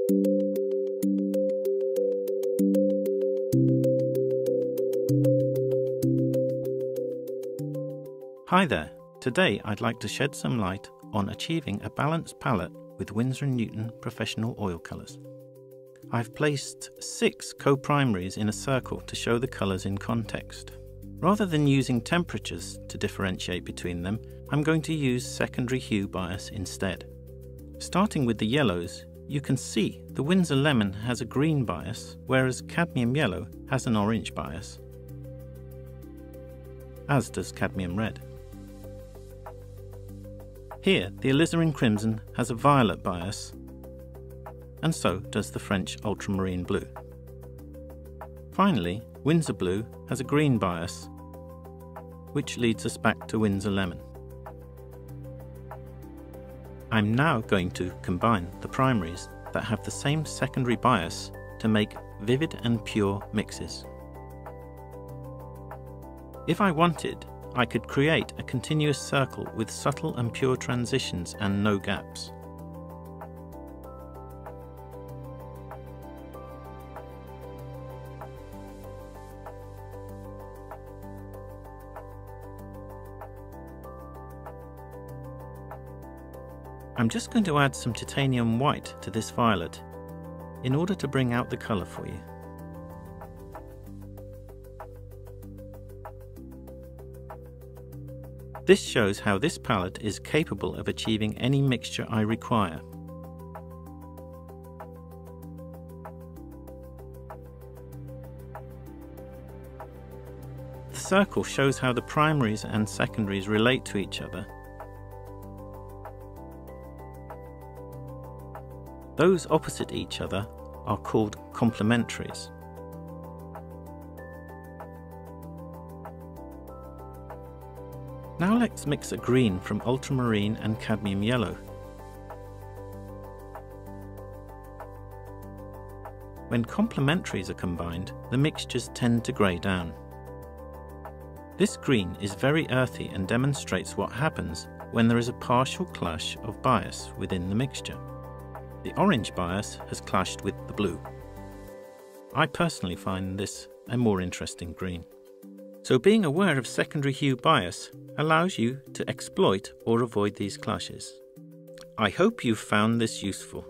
Hi there, today I'd like to shed some light on achieving a balanced palette with Winsor Newton professional oil colours. I've placed 6 co-primaries in a circle to show the colours in context. Rather than using temperatures to differentiate between them, I'm going to use secondary hue bias instead. Starting with the yellows, you can see the Winsor lemon has a green bias, whereas cadmium yellow has an orange bias, as does cadmium red. Here, the alizarin crimson has a violet bias, and so does the French ultramarine blue. Finally, Winsor blue has a green bias, which leads us back to Winsor lemon. I'm now going to combine the primaries that have the same secondary bias to make vivid and pure mixes. If I wanted, I could create a continuous circle with subtle and pure transitions and no gaps. I'm just going to add some titanium white to this violet in order to bring out the colour for you. This shows how this palette is capable of achieving any mixture I require. The circle shows how the primaries and secondaries relate to each other. Those opposite each other are called complementaries. Now let's mix a green from ultramarine and cadmium yellow. When complementaries are combined, the mixtures tend to grey down. This green is very earthy and demonstrates what happens when there is a partial clash of bias within the mixture. The orange bias has clashed with the blue. I personally find this a more interesting green. So being aware of secondary hue bias allows you to exploit or avoid these clashes. I hope you've found this useful.